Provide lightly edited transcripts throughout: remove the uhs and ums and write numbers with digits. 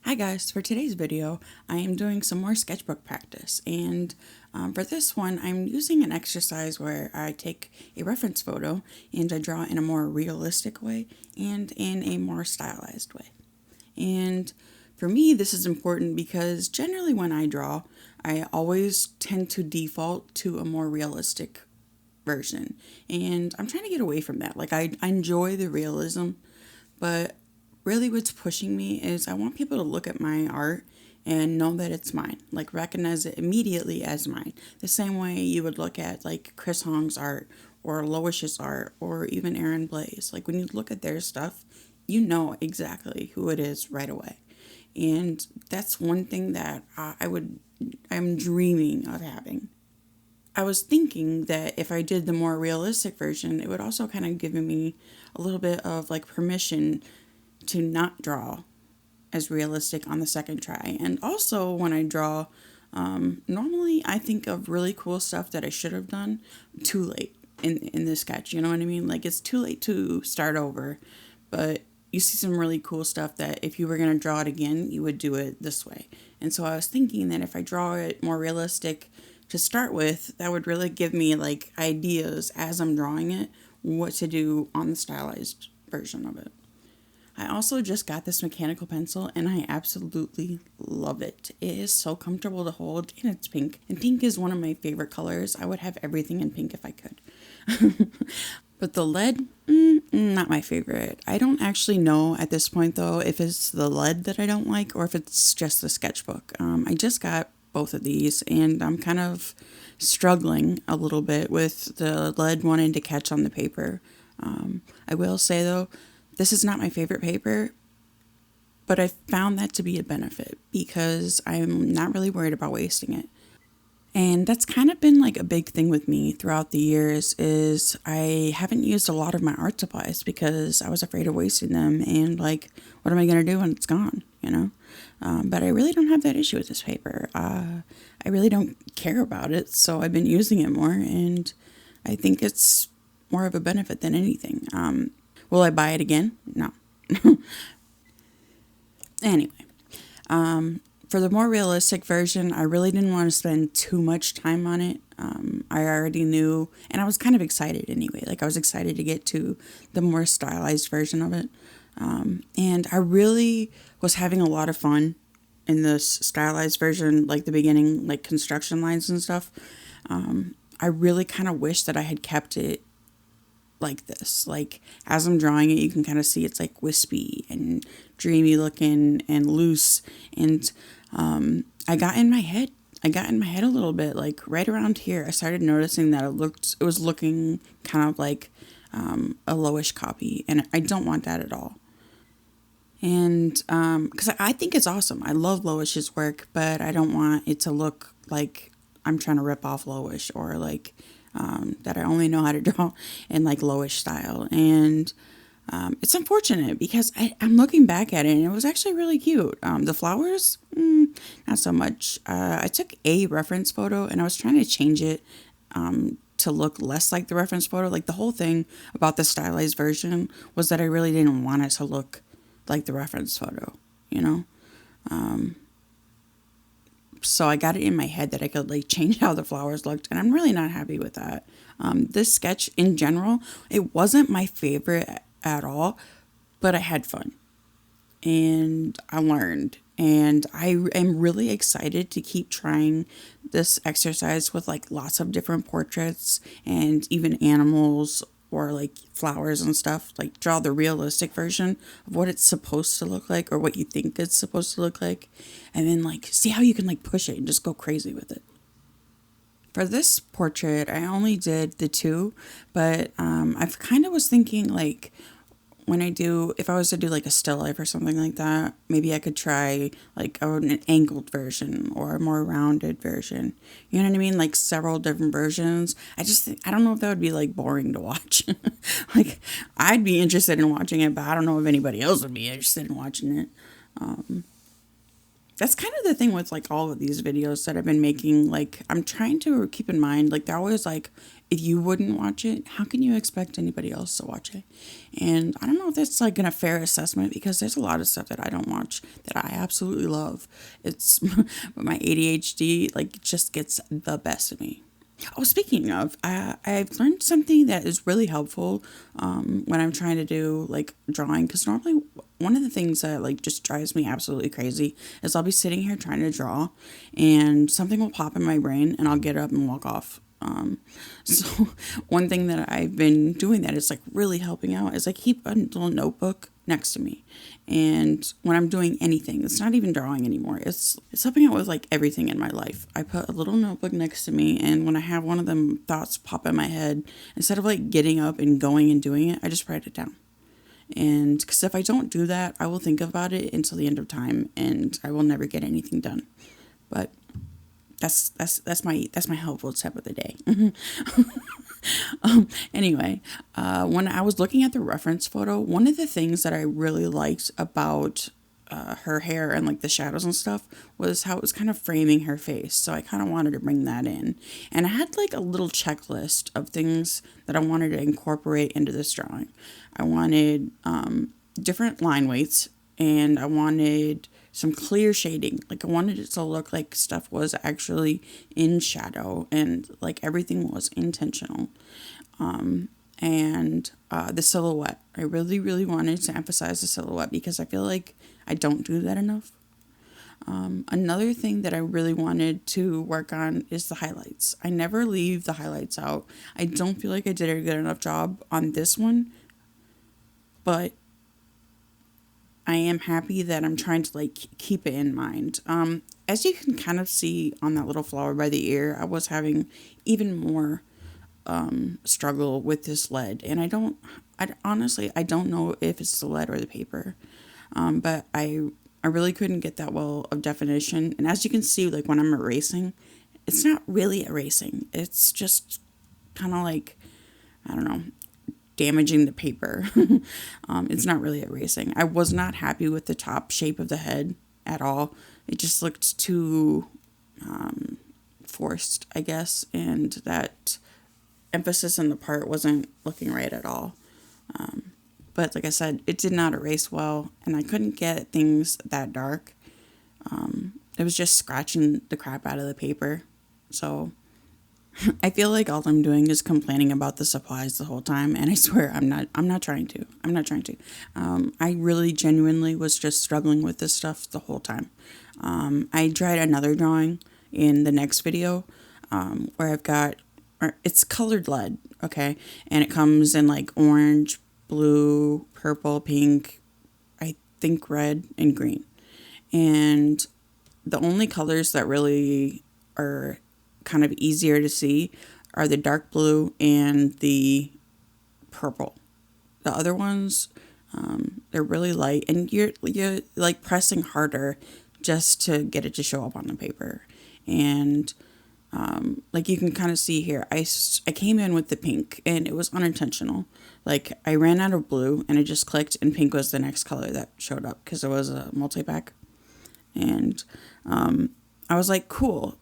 Hi guys, for today's video, I am doing some more sketchbook practice, and for this one, I'm using an exercise where I take a reference photo and I draw in a more realistic way and in a more stylized way. And for me, this is important because generally when I draw, I always tend to default to a more realistic version, and I'm trying to get away from that. Like, I enjoy the realism, but really what's pushing me is I want people to look at my art and know that it's mine, like recognize it immediately as mine. The same way you would look at like Chris Hong's art or Loish's art or even Aaron Blaze. Like when you look at their stuff, you know exactly who it is right away. And that's one thing that I'm dreaming of having. I was thinking that if I did the more realistic version, it would also kind of give me a little bit of like permission to not draw as realistic on the second try. And also, when I draw, normally I think of really cool stuff that I should have done too late in the sketch. You know what I mean? Like, it's too late to start over, but you see some really cool stuff that if you were going to draw it again, you would do it this way. And so I was thinking that if I draw it more realistic to start with, that would really give me like ideas as I'm drawing it, what to do on the stylized version of it. I also just got this mechanical pencil and I absolutely love it. It is so comfortable to hold and it's pink. And pink is one of my favorite colors. I would have everything in pink if I could. But the lead, not my favorite. I don't actually know at this point though if it's the lead that I don't like or if it's just the sketchbook. I just got both of these and I'm kind of struggling a little bit with the lead wanting to catch on the paper. I will say though, this is not my favorite paper, but I found that to be a benefit because I'm not really worried about wasting it. And that's kind of been like a big thing with me throughout the years is I haven't used a lot of my art supplies because I was afraid of wasting them and like, what am I going to do when it's gone, you know? But I really don't have that issue with this paper. I really don't care about it, so I've been using it more and I think it's more of a benefit than anything. Will I buy it again? No. Anyway, for the more realistic version, I really didn't want to spend too much time on it. I already knew, and I was kind of excited anyway. Like I was excited to get to the more stylized version of it. And I really was having a lot of fun in this stylized version, like the beginning, like construction lines and stuff. I really kind of wish that I had kept it like this. Like as I'm drawing it, you can kind of see it's like wispy and dreamy looking and loose. And I got in my head. I got in my head a little bit. Like right around here, I started noticing that it was looking kind of like a lowish copy, and I don't want that at all. And because I think it's awesome. I love Loish's work, but I don't want it to look like I'm trying to rip off Loish or like that I only know how to draw in like Loish style. And it's unfortunate because I'm looking back at it and it was actually really cute. The flowers, not so much. I took a reference photo and I was trying to change it to look less like the reference photo. Like the whole thing about the stylized version was that I really didn't want it to look like the reference photo, you know? So I got it in my head that I could like change how the flowers looked, and I'm really not happy with that. This sketch in general, it wasn't my favorite at all, but I had fun and I learned, and I am really excited to keep trying this exercise with like lots of different portraits and even animals or like flowers and stuff. Like draw the realistic version of what it's supposed to look like or what you think it's supposed to look like, and then like see how you can like push it and just go crazy with it. For this portrait, I only did the two, but I've kind of was thinking like if I was to do like a still life or something like that, maybe I could try like an angled version or a more rounded version. You know what I mean? Like several different versions. I don't know if that would be like boring to watch. Like I'd be interested in watching it, but I don't know if anybody else would be interested in watching it. That's kind of the thing with like all of these videos that I've been making. Like I'm trying to keep in mind, like they're always like if you wouldn't watch it, how can you expect anybody else to watch it? And I don't know if that's like a fair assessment, because there's a lot of stuff that I don't watch that I absolutely love. It's but my ADHD like just gets the best of me. Oh, speaking of, I've learned something that is really helpful when I'm trying to do like drawing. Because normally, one of the things that like just drives me absolutely crazy is I'll be sitting here trying to draw, and something will pop in my brain, and I'll get up and walk off. So one thing that I've been doing that is like really helping out is I keep a little notebook next to me. And when I'm doing anything, it's not even drawing anymore. It's helping out with like everything in my life. I put a little notebook next to me, and when I have one of them thoughts pop in my head, instead of like getting up and going and doing it, I just write it down. And because if I don't do that, I will think about it until the end of time, and I will never get anything done. But that's my helpful tip of the day. Anyway, when I was looking at the reference photo, one of the things that I really liked about her hair and like the shadows and stuff was how it was kind of framing her face. So I kind of wanted to bring that in, and I had like a little checklist of things that I wanted to incorporate into this drawing. I wanted different line weights, and I wanted some clear shading. Like I wanted it to look like stuff was actually in shadow, and like everything was intentional. And the silhouette. I really, really wanted to emphasize the silhouette because I feel like I don't do that enough. Another thing that I really wanted to work on is the highlights. I never leave the highlights out. I don't feel like I did a good enough job on this one, but I am happy that I'm trying to like keep it in mind. As you can kind of see on that little flower by the ear, I was having even more struggle with this lead, and I honestly don't know if it's the lead or the paper, but I really couldn't get that well of definition. And as you can see, like when I'm erasing, it's not really erasing. It's just kind of like, I don't know, damaging the paper. It's not really erasing. I was not happy with the top shape of the head at all. It just looked too forced, I guess, and that emphasis in the part wasn't looking right at all. But like I said, it did not erase well, and I couldn't get things that dark. It was just scratching the crap out of the paper. So I feel like all I'm doing is complaining about the supplies the whole time, and I swear I'm not trying to. I really genuinely was just struggling with this stuff the whole time. I tried another drawing in the next video, where I've got, it's colored lead, okay? And it comes in like orange, blue, purple, pink, I think red, and green. And the only colors that really are kind of easier to see are the dark blue and the purple. The other ones, they're really light, and you're like pressing harder just to get it to show up on the paper. And like you can kind of see here, I came in with the pink, and it was unintentional. Like I ran out of blue, and I just clicked, and pink was the next color that showed up because it was a multi-pack. And I was like, cool,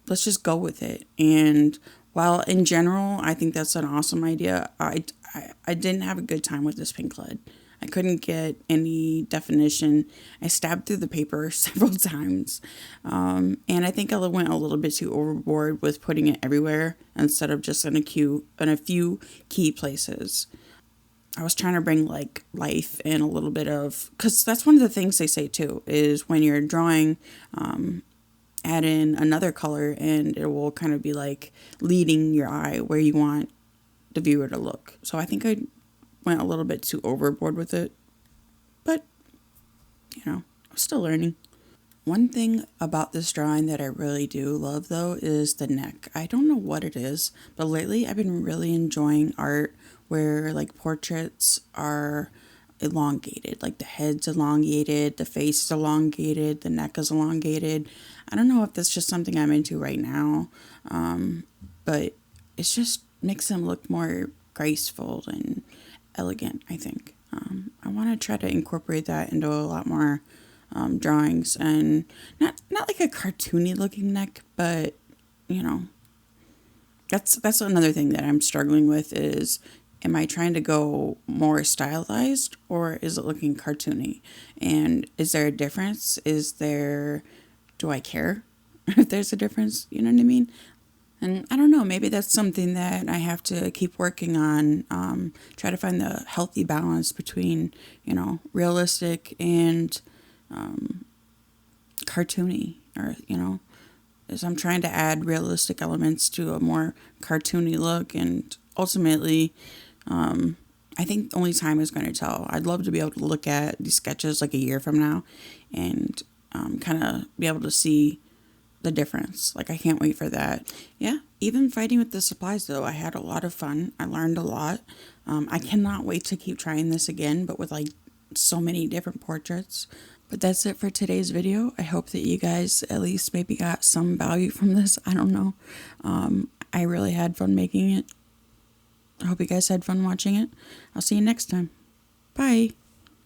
let's just go with it. And while in general I think that's an awesome idea, I didn't have a good time with this pink lead. I couldn't get any definition. I stabbed through the paper several times. And I think I went a little bit too overboard with putting it everywhere instead of just in a few key places. I was trying to bring like life and a little bit of, because that's one of the things they say too, is when you're drawing, add in another color and it will kind of be like leading your eye where you want the viewer to look. So I think I went a little bit too overboard with it, but I'm still learning. One thing about this drawing that I really do love though is the neck. I don't know what it is, but lately I've been really enjoying art where like portraits are elongated, like the head's elongated, the face is elongated, the neck is elongated. I don't know if that's just something I'm into right now, but it's just makes them look more graceful and elegant, I think. I want to try to incorporate that into a lot more drawings, and not like a cartoony looking neck, but that that's another thing that I'm struggling with is, am I trying to go more stylized or is it looking cartoony? And is there a difference? Do I care if there's a difference? You know what I mean? And I don't know, maybe that's something that I have to keep working on. Try to find the healthy balance between, realistic and cartoony, or, as I'm trying to add realistic elements to a more cartoony look. And ultimately, I think only time is going to tell. I'd love to be able to look at these sketches like a year from now and kind of be able to see the difference. Like, I can't wait for that. Yeah, even fighting with the supplies, though, I had a lot of fun. I learned a lot. I cannot wait to keep trying this again, but with like so many different portraits. But that's it for today's video. I hope that you guys at least maybe got some value from this. I don't know. I really had fun making it. I hope you guys had fun watching it. I'll see you next time. Bye.